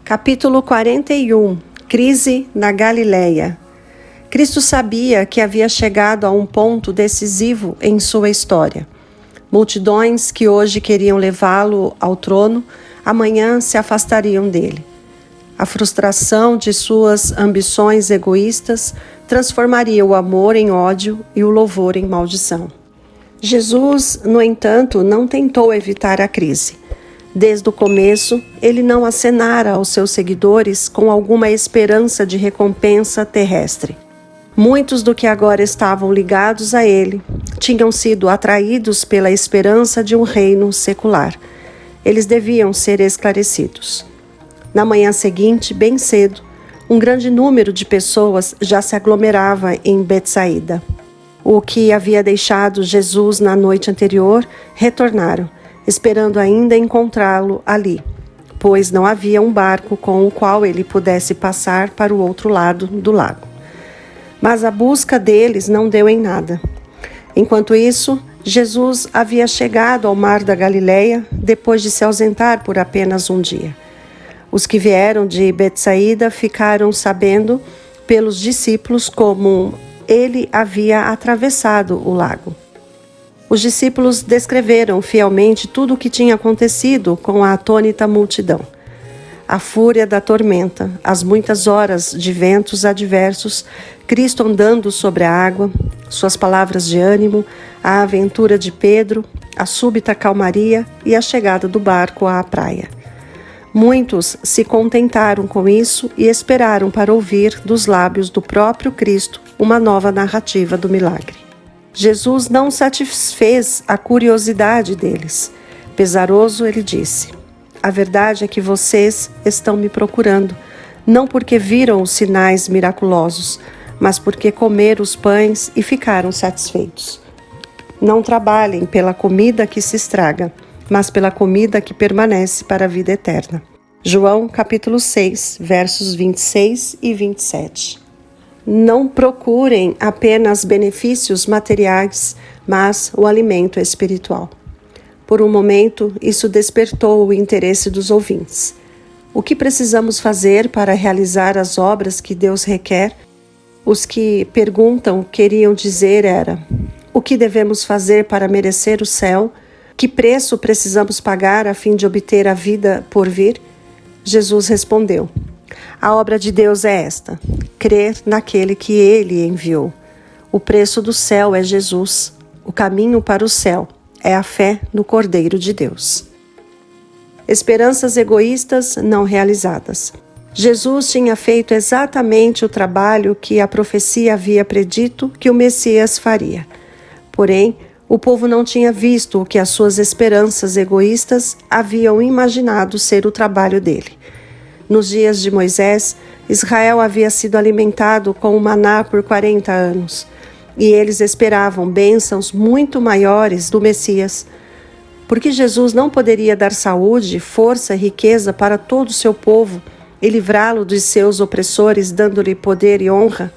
Capítulo 41. Crise na Galileia. Cristo sabia que havia chegado a um ponto decisivo em sua história. Multidões que hoje queriam levá-lo ao trono, amanhã se afastariam dele. A frustração de suas ambições egoístas transformaria o amor em ódio e o louvor em maldição. Jesus, no entanto, não tentou evitar a crise. Desde o começo, ele não acenara aos seus seguidores com alguma esperança de recompensa terrestre. Muitos do que agora estavam ligados a ele tinham sido atraídos pela esperança de um reino secular. Eles deviam ser esclarecidos. Na manhã seguinte, bem cedo, um grande número de pessoas já se aglomerava em Betsaída. O que havia deixado Jesus na noite anterior retornaram, esperando ainda encontrá-lo ali, pois não havia um barco com o qual ele pudesse passar para o outro lado do lago. Mas a busca deles não deu em nada. Enquanto isso, Jesus havia chegado ao mar da Galileia depois de se ausentar por apenas um dia. Os que vieram de Betsaída ficaram sabendo pelos discípulos como ele havia atravessado o lago. Os discípulos descreveram fielmente tudo o que tinha acontecido com a atônita multidão. A fúria da tormenta, as muitas horas de ventos adversos, Cristo andando sobre a água, suas palavras de ânimo, a aventura de Pedro, a súbita calmaria e a chegada do barco à praia. Muitos se contentaram com isso e esperaram para ouvir dos lábios do próprio Cristo uma nova narrativa do milagre. Jesus não satisfez a curiosidade deles. Pesaroso, ele disse: "A verdade é que vocês estão me procurando, não porque viram os sinais miraculosos, mas porque comeram os pães e ficaram satisfeitos. Não trabalhem pela comida que se estraga, mas pela comida que permanece para a vida eterna." João capítulo 6, versos 26 e 27. Não procurem apenas benefícios materiais, mas o alimento espiritual. Por um momento, isso despertou o interesse dos ouvintes. O que precisamos fazer para realizar as obras que Deus requer? Os que perguntam queriam dizer era: o que devemos fazer para merecer o céu? Que preço precisamos pagar a fim de obter a vida por vir? Jesus respondeu: a obra de Deus é esta: crer naquele que Ele enviou. O preço do céu é Jesus. O caminho para o céu é a fé no Cordeiro de Deus. Esperanças egoístas não realizadas. Jesus tinha feito exatamente o trabalho que a profecia havia predito que o Messias faria. Porém, o povo não tinha visto o que as suas esperanças egoístas haviam imaginado ser o trabalho dele. Nos dias de Moisés, Israel havia sido alimentado com o maná por 40 anos, e eles esperavam bênçãos muito maiores do Messias. Porque Jesus não poderia dar saúde, força e riqueza para todo o seu povo e livrá-lo dos seus opressores, dando-lhe poder e honra?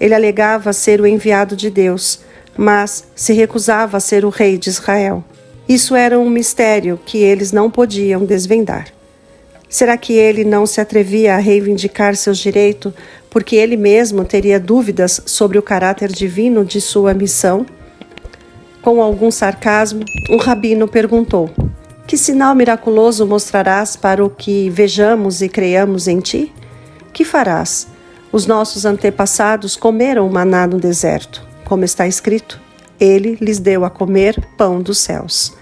Ele alegava ser o enviado de Deus, mas se recusava a ser o rei de Israel. Isso era um mistério que eles não podiam desvendar. Será que ele não se atrevia a reivindicar seus direitos porque ele mesmo teria dúvidas sobre o caráter divino de sua missão? Com algum sarcasmo, um rabino perguntou: que sinal miraculoso mostrarás para o que vejamos e creiamos em ti? Que farás? Os nossos antepassados comeram o maná no deserto. Como está escrito, ele lhes deu a comer pão dos céus.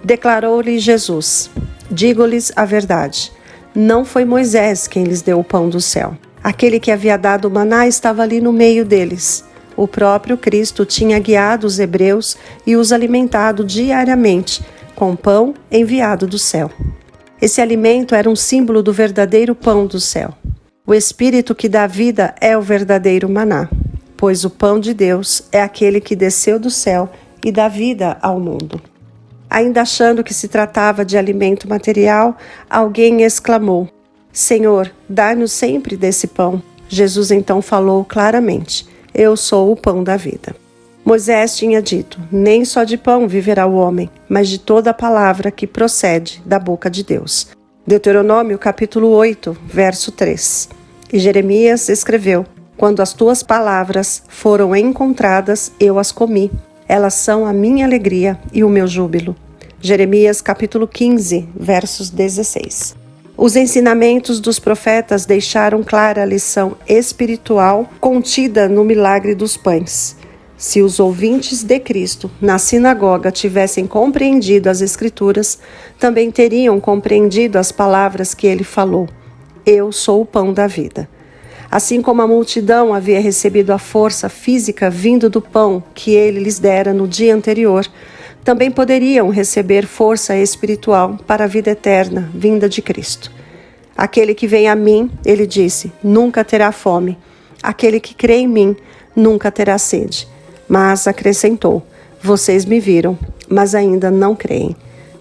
Declarou-lhe Jesus: digo-lhes a verdade, não foi Moisés quem lhes deu o pão do céu. Aquele que havia dado o maná estava ali no meio deles. O próprio Cristo tinha guiado os hebreus e os alimentado diariamente com pão enviado do céu. Esse alimento era um símbolo do verdadeiro pão do céu. O Espírito que dá vida é o verdadeiro maná, pois o pão de Deus é aquele que desceu do céu e dá vida ao mundo. Ainda achando que se tratava de alimento material, alguém exclamou: Senhor, dá-nos sempre desse pão. Jesus então falou claramente: eu sou o pão da vida. Moisés tinha dito: nem só de pão viverá o homem, mas de toda a palavra que procede da boca de Deus. Deuteronômio capítulo 8, verso 3. E Jeremias escreveu: Quando as tuas palavras foram encontradas, eu as comi. Elas são a minha alegria e o meu júbilo. Jeremias capítulo 15, versos 16. Os ensinamentos dos profetas deixaram clara a lição espiritual contida no milagre dos pães. Se os ouvintes de Cristo na sinagoga tivessem compreendido as Escrituras, também teriam compreendido as palavras que ele falou: Eu sou o pão da vida. Assim como a multidão havia recebido a força física vindo do pão que ele lhes dera no dia anterior, também poderiam receber força espiritual para a vida eterna, vinda de Cristo. Aquele que vem a mim, ele disse, nunca terá fome. Aquele que crê em mim, nunca terá sede. Mas acrescentou, vocês me viram, mas ainda não creem.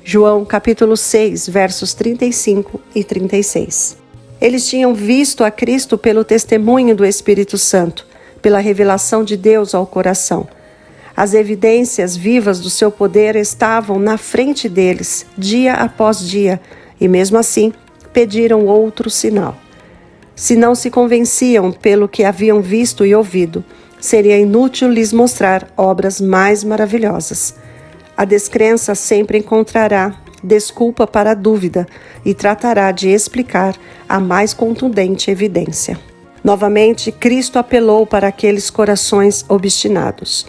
João capítulo 6, versos 35 e 36. Eles tinham visto a Cristo pelo testemunho do Espírito Santo, pela revelação de Deus ao coração. As evidências vivas do seu poder estavam na frente deles, dia após dia, e mesmo assim pediram outro sinal. Se não se convenciam pelo que haviam visto e ouvido, seria inútil lhes mostrar obras mais maravilhosas. A descrença sempre encontrará desculpa para a dúvida e tratará de explicar a mais contundente evidência. Novamente, Cristo apelou para aqueles corações obstinados.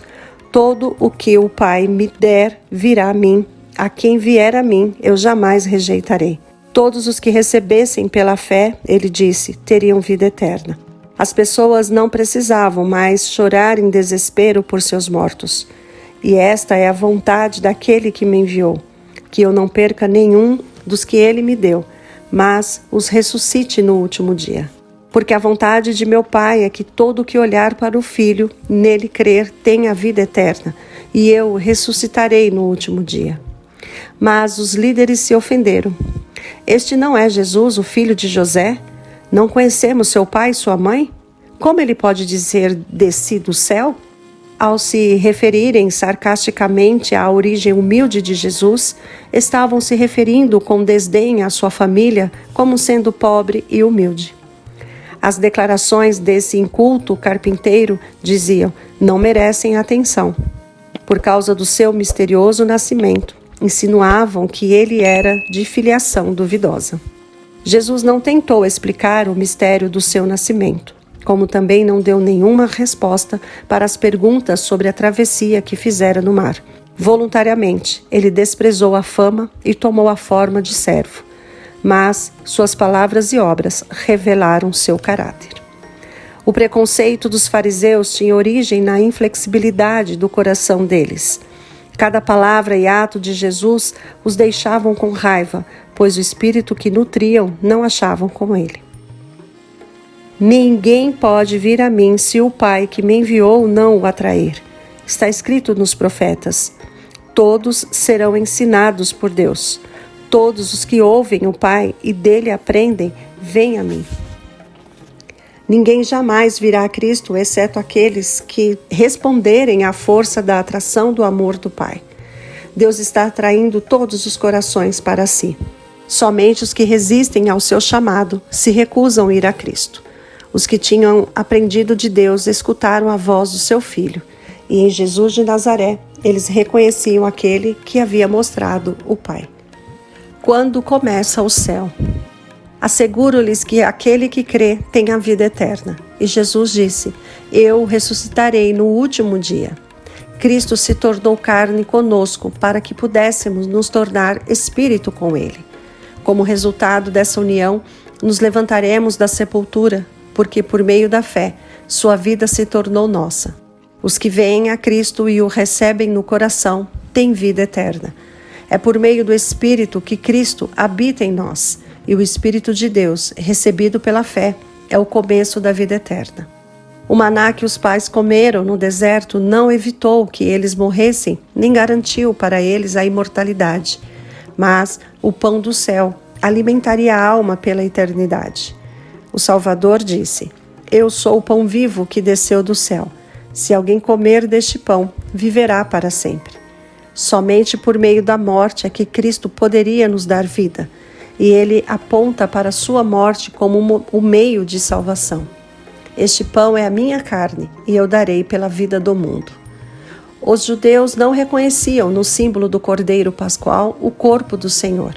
Todo o que o Pai me der virá a mim. A quem vier a mim, eu jamais rejeitarei. Todos os que recebessem pela fé, ele disse, teriam vida eterna. As pessoas não precisavam mais chorar em desespero por seus mortos. E esta é a vontade daquele que me enviou, que eu não perca nenhum dos que ele me deu, mas os ressuscite no último dia. Porque a vontade de meu Pai é que todo que olhar para o Filho, nele crer, tenha a vida eterna, e eu o ressuscitarei no último dia. Mas os líderes se ofenderam. Este não é Jesus, o filho de José? Não conhecemos seu pai e sua mãe? Como ele pode dizer, desci do céu? Ao se referirem sarcasticamente à origem humilde de Jesus, estavam se referindo com desdém à sua família como sendo pobre e humilde. As declarações desse inculto carpinteiro diziam, não merecem atenção. Por causa do seu misterioso nascimento, insinuavam que ele era de filiação duvidosa. Jesus não tentou explicar o mistério do seu nascimento, como também não deu nenhuma resposta para as perguntas sobre a travessia que fizera no mar. Voluntariamente, ele desprezou a fama e tomou a forma de servo. Mas suas palavras e obras revelaram seu caráter. O preconceito dos fariseus tinha origem na inflexibilidade do coração deles. Cada palavra e ato de Jesus os deixavam com raiva, pois o espírito que nutriam não achavam com ele. Ninguém pode vir a mim se o Pai que me enviou não o atrair. Está escrito nos profetas, todos serão ensinados por Deus. Todos os que ouvem o Pai e dele aprendem, vêm a mim. Ninguém jamais virá a Cristo, exceto aqueles que responderem à força da atração do amor do Pai. Deus está atraindo todos os corações para si. Somente os que resistem ao seu chamado se recusam a ir a Cristo. Os que tinham aprendido de Deus escutaram a voz do seu Filho, e em Jesus de Nazaré eles reconheciam aquele que havia mostrado o Pai. Quando começa o céu? Asseguro-lhes que aquele que crê tem a vida eterna. E Jesus disse, eu ressuscitarei no último dia. Cristo se tornou carne conosco para que pudéssemos nos tornar espírito com ele. Como resultado dessa união, nos levantaremos da sepultura, porque por meio da fé, sua vida se tornou nossa. Os que veem a Cristo e o recebem no coração têm vida eterna. É por meio do Espírito que Cristo habita em nós, e o Espírito de Deus, recebido pela fé, é o começo da vida eterna. O maná que os pais comeram no deserto não evitou que eles morressem, nem garantiu para eles a imortalidade, mas o pão do céu alimentaria a alma pela eternidade. O Salvador disse, eu sou o pão vivo que desceu do céu. Se alguém comer deste pão, viverá para sempre. Somente por meio da morte é que Cristo poderia nos dar vida. e ele aponta para a sua morte como o meio de salvação. Este pão é a minha carne, e eu darei pela vida do mundo. Os judeus não reconheciam no símbolo do Cordeiro Pascual o corpo do Senhor.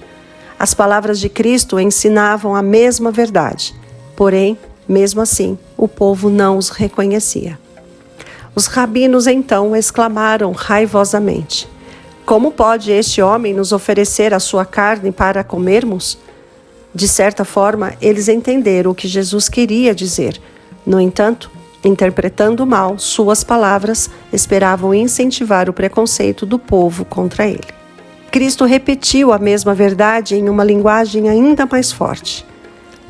As palavras de Cristo ensinavam a mesma verdade, porém, mesmo assim, o povo não os reconhecia. Os rabinos então exclamaram raivosamente: como pode este homem nos oferecer a sua carne para comermos? De certa forma, eles entenderam o que Jesus queria dizer. No entanto, interpretando mal suas palavras, esperavam incentivar o preconceito do povo contra ele. Cristo repetiu a mesma verdade em uma linguagem ainda mais forte.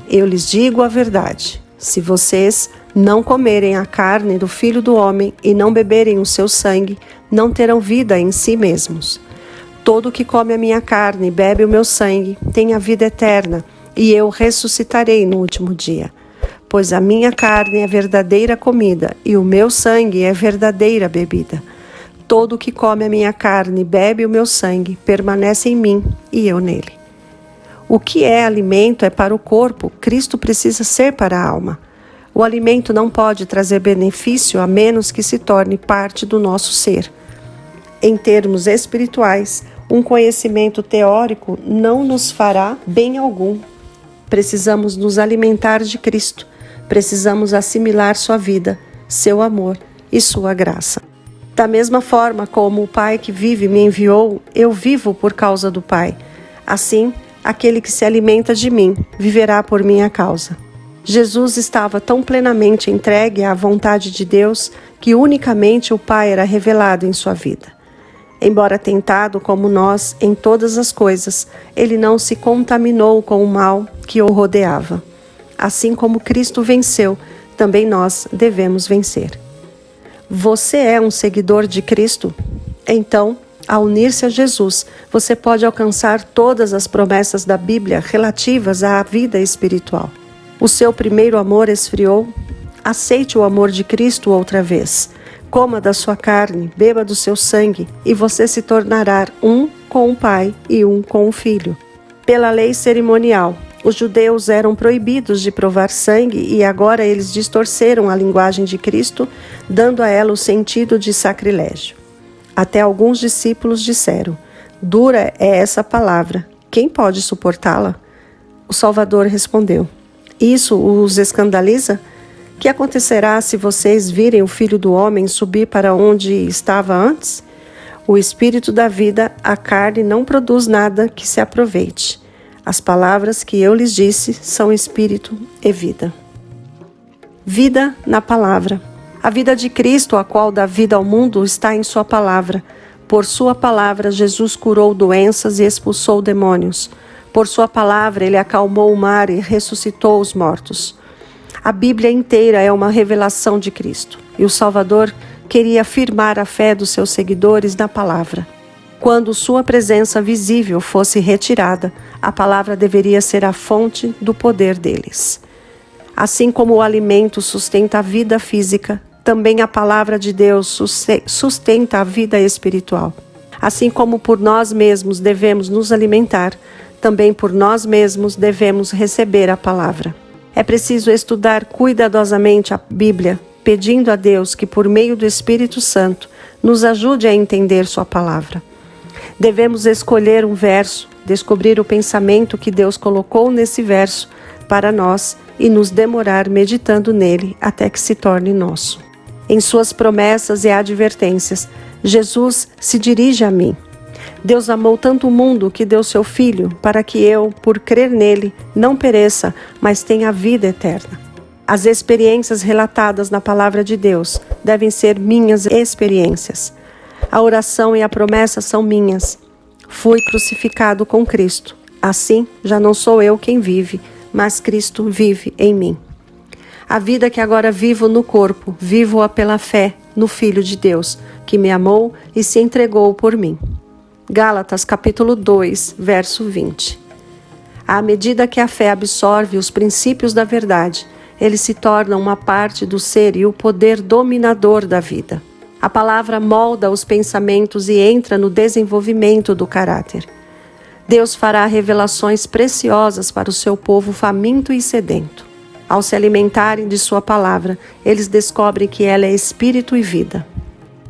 Eu lhes digo a verdade: se vocês não comerem a carne do Filho do Homem e não beberem o seu sangue, não terão vida em si mesmos. Todo que come a minha carne e bebe o meu sangue tem a vida eterna, e eu ressuscitarei no último dia. Pois a minha carne é verdadeira comida e o meu sangue é verdadeira bebida. Todo que come a minha carne e bebe o meu sangue permanece em mim e eu nele. O que é alimento é para o corpo, Cristo precisa ser para a alma. O alimento não pode trazer benefício a menos que se torne parte do nosso ser. Em termos espirituais, um conhecimento teórico não nos fará bem algum. Precisamos nos alimentar de Cristo. Precisamos assimilar sua vida, seu amor e sua graça. Da mesma forma como o Pai que vive me enviou, eu vivo por causa do Pai. Assim, aquele que se alimenta de mim viverá por minha causa. Jesus estava tão plenamente entregue à vontade de Deus que unicamente o Pai era revelado em sua vida. Embora tentado como nós em todas as coisas, ele não se contaminou com o mal que o rodeava. Assim como Cristo venceu, também nós devemos vencer. Você é um seguidor de Cristo? Então, ao unir-se a Jesus, você pode alcançar todas as promessas da Bíblia relativas à vida espiritual. O seu primeiro amor esfriou? Aceite o amor de Cristo outra vez. Coma da sua carne, beba do seu sangue, e você se tornará um com o Pai e um com o Filho. Pela lei cerimonial, os judeus eram proibidos de provar sangue e agora eles distorceram a linguagem de Cristo, dando a ela o sentido de sacrilégio. Até alguns discípulos disseram: dura é essa palavra, quem pode suportá-la? O Salvador respondeu: isso os escandaliza? Que acontecerá se vocês virem o Filho do Homem subir para onde estava antes? O Espírito da vida, a carne não produz nada que se aproveite. As palavras que eu lhes disse são Espírito e vida. Vida na palavra. A vida de Cristo, a qual dá vida ao mundo, está em sua palavra. Por sua palavra, Jesus curou doenças e expulsou demônios. Por sua palavra, ele acalmou o mar e ressuscitou os mortos. A Bíblia inteira é uma revelação de Cristo, e o Salvador queria afirmar a fé dos seus seguidores na palavra. Quando sua presença visível fosse retirada, a palavra deveria ser a fonte do poder deles. Assim como o alimento sustenta a vida física, também a palavra de Deus sustenta a vida espiritual. Assim como por nós mesmos devemos nos alimentar, também por nós mesmos devemos receber a palavra. É preciso estudar cuidadosamente a Bíblia, pedindo a Deus que, por meio do Espírito Santo, nos ajude a entender sua palavra. Devemos escolher um verso, descobrir o pensamento que Deus colocou nesse verso para nós e nos demorar meditando nele até que se torne nosso. Em suas promessas e advertências, Jesus se dirige a mim. Deus amou tanto o mundo que deu seu Filho para que eu, por crer nele, não pereça, mas tenha vida eterna. As experiências relatadas na palavra de Deus devem ser minhas experiências. A oração e a promessa são minhas. Fui crucificado com Cristo. Assim, já não sou eu quem vive, mas Cristo vive em mim. A vida que agora vivo no corpo, vivo-a pela fé no Filho de Deus, que me amou e se entregou por mim. Gálatas capítulo 2, verso 20. À medida que a fé absorve os princípios da verdade, eles se tornam uma parte do ser e o poder dominador da vida. A palavra molda os pensamentos e entra no desenvolvimento do caráter. Deus fará revelações preciosas para o seu povo faminto e sedento. Ao se alimentarem de sua palavra, eles descobrem que ela é espírito e vida.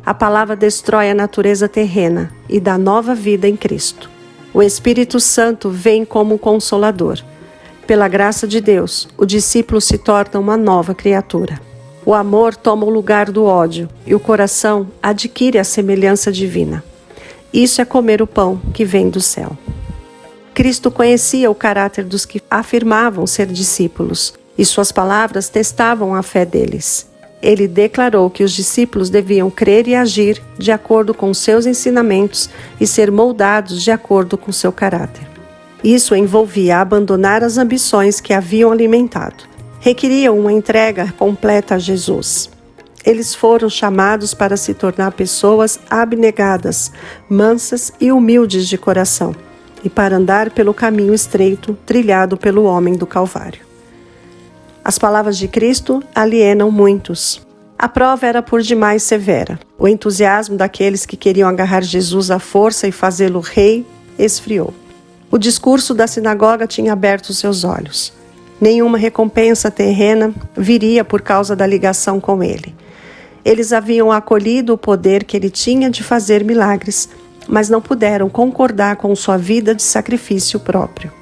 A palavra destrói a natureza terrena e dá nova vida em Cristo. O Espírito Santo vem como consolador. Pela graça de Deus, o discípulo se torna uma nova criatura. O amor toma o lugar do ódio e o coração adquire a semelhança divina. Isso é comer o pão que vem do céu. Cristo conhecia o caráter dos que afirmavam ser discípulos, e suas palavras testavam a fé deles. Ele declarou que os discípulos deviam crer e agir de acordo com seus ensinamentos e ser moldados de acordo com seu caráter. Isso envolvia abandonar as ambições que haviam alimentado. Requeriam uma entrega completa a Jesus. Eles foram chamados para se tornar pessoas abnegadas, mansas e humildes de coração, e para andar pelo caminho estreito trilhado pelo homem do Calvário. As palavras de Cristo alienam muitos. A prova era por demais severa. O entusiasmo daqueles que queriam agarrar Jesus à força e fazê-lo rei esfriou. O discurso da sinagoga tinha aberto seus olhos. Nenhuma recompensa terrena viria por causa da ligação com ele. Eles haviam acolhido o poder que ele tinha de fazer milagres, mas não puderam concordar com sua vida de sacrifício próprio.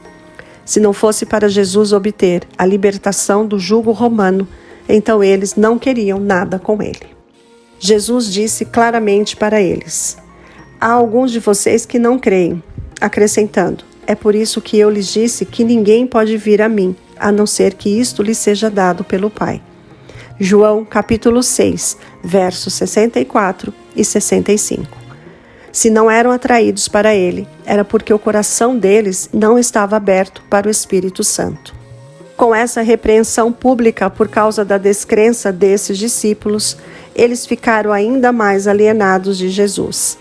Se não fosse para Jesus obter a libertação do jugo romano, então eles não queriam nada com ele. Jesus disse claramente para eles: há alguns de vocês que não creem, acrescentando: é por isso que eu lhes disse que ninguém pode vir a mim, a não ser que isto lhe seja dado pelo Pai. João capítulo 6, versos 64 e 65. Se não eram atraídos para ele, era porque o coração deles não estava aberto para o Espírito Santo. Com essa repreensão pública por causa da descrença desses discípulos, eles ficaram ainda mais alienados de Jesus.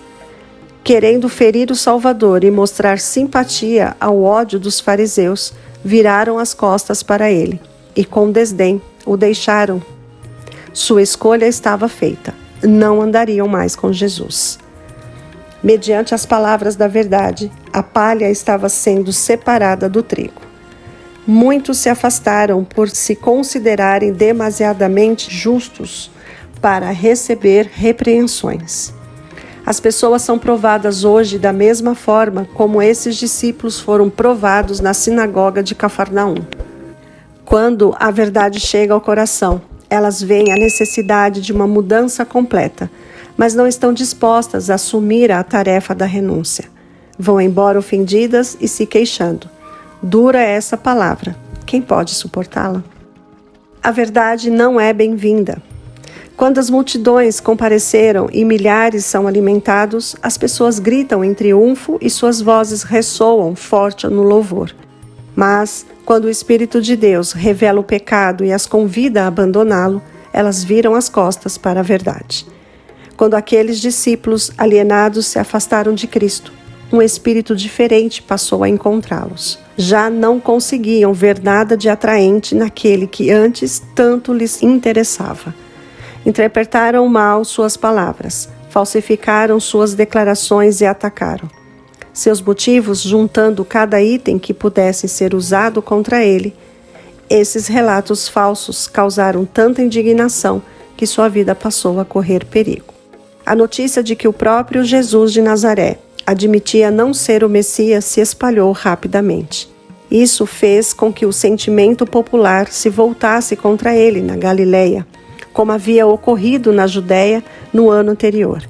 Querendo ferir o Salvador e mostrar simpatia ao ódio dos fariseus, viraram as costas para ele e, com desdém, o deixaram. Sua escolha estava feita. Não andariam mais com Jesus. Mediante as palavras da verdade, a palha estava sendo separada do trigo. Muitos se afastaram por se considerarem demasiadamente justos para receber repreensões. As pessoas são provadas hoje da mesma forma como esses discípulos foram provados na sinagoga de Cafarnaum. Quando a verdade chega ao coração, elas veem a necessidade de uma mudança completa, mas não estão dispostas a assumir a tarefa da renúncia. Vão embora ofendidas e se queixando. Dura é essa palavra. Quem pode suportá-la? A verdade não é bem-vinda. Quando as multidões compareceram e milhares são alimentados, as pessoas gritam em triunfo e suas vozes ressoam forte no louvor. Mas, quando o Espírito de Deus revela o pecado e as convida a abandoná-lo, elas viram as costas para a verdade. Quando aqueles discípulos alienados se afastaram de Cristo, um espírito diferente passou a encontrá-los. Já não conseguiam ver nada de atraente naquele que antes tanto lhes interessava. Interpretaram mal suas palavras, falsificaram suas declarações e atacaram. Seus motivos, juntando cada item que pudesse ser usado contra ele, esses relatos falsos causaram tanta indignação que sua vida passou a correr perigo. A notícia de que o próprio Jesus de Nazaré admitia não ser o Messias se espalhou rapidamente. Isso fez com que o sentimento popular se voltasse contra ele na Galileia, como havia ocorrido na Judéia no ano anterior.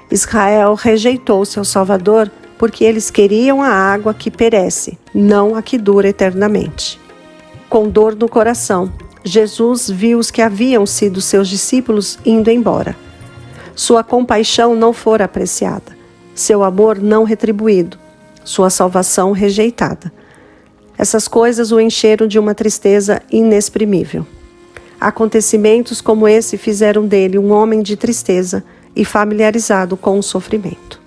Israel rejeitou seu Salvador porque eles queriam a água que perece, não a que dura eternamente. Com dor no coração, Jesus viu os que haviam sido seus discípulos indo embora. Sua compaixão não fora apreciada, seu amor não retribuído, sua salvação rejeitada. Essas coisas o encheram de uma tristeza inexprimível. Acontecimentos como esse fizeram dele um homem de tristeza e familiarizado com o sofrimento.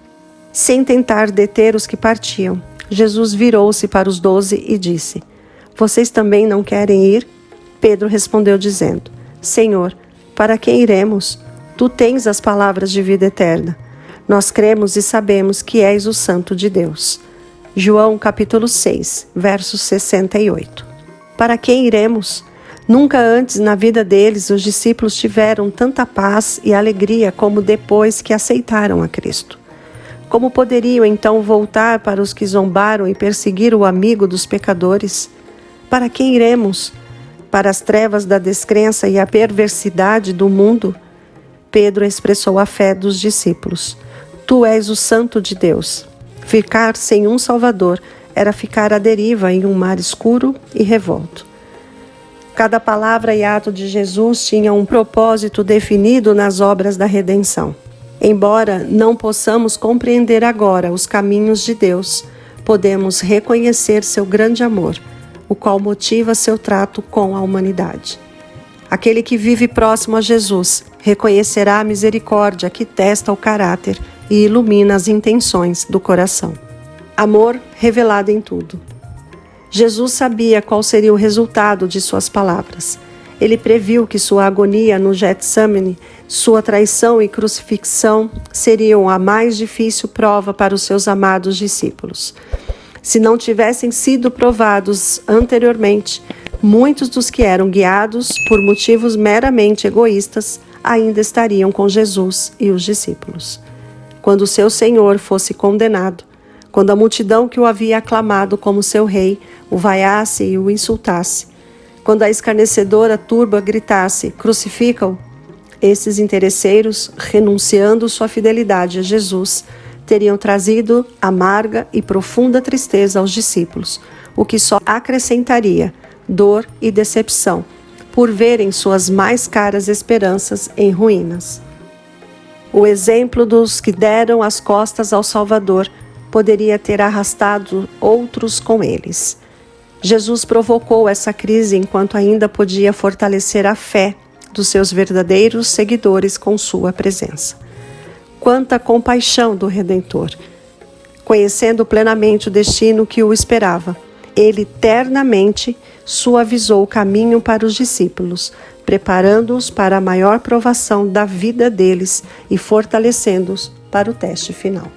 Sem tentar deter os que partiam, Jesus virou-se para os 12 e disse: Vocês também não querem ir? Pedro respondeu dizendo: Senhor, para quem iremos? Tu tens as palavras de vida eterna. Nós cremos e sabemos que és o Santo de Deus. João capítulo 6, verso 68. Para quem iremos? Nunca antes na vida deles os discípulos tiveram tanta paz e alegria como depois que aceitaram a Cristo. Como poderiam então voltar para os que zombaram e perseguir o amigo dos pecadores? Para quem iremos? Para as trevas da descrença e a perversidade do mundo? Pedro expressou a fé dos discípulos. Tu és o Santo de Deus. Ficar sem um Salvador era ficar à deriva em um mar escuro e revolto. Cada palavra e ato de Jesus tinha um propósito definido nas obras da redenção. Embora não possamos compreender agora os caminhos de Deus, podemos reconhecer seu grande amor, o qual motiva seu trato com a humanidade. Aquele que vive próximo a Jesus reconhecerá a misericórdia que testa o caráter e ilumina as intenções do coração. Amor revelado em tudo. Jesus sabia qual seria o resultado de suas palavras. Ele previu que sua agonia no Getsemane, sua traição e crucifixão seriam a mais difícil prova para os seus amados discípulos. Se não tivessem sido provados anteriormente, muitos dos que eram guiados por motivos meramente egoístas ainda estariam com Jesus e os discípulos. Quando seu Senhor fosse condenado, quando a multidão que o havia aclamado como seu rei o vaiasse e o insultasse, quando a escarnecedora turba gritasse, crucifica-o, esses interesseiros, renunciando sua fidelidade a Jesus, teriam trazido amarga e profunda tristeza aos discípulos, o que só acrescentaria dor e decepção, por verem suas mais caras esperanças em ruínas. O exemplo dos que deram as costas ao Salvador poderia ter arrastado outros com eles. Jesus provocou essa crise enquanto ainda podia fortalecer a fé dos seus verdadeiros seguidores com sua presença. Quanta compaixão do Redentor! Conhecendo plenamente o destino que o esperava, ele ternamente suavizou o caminho para os discípulos, preparando-os para a maior provação da vida deles e fortalecendo-os para o teste final.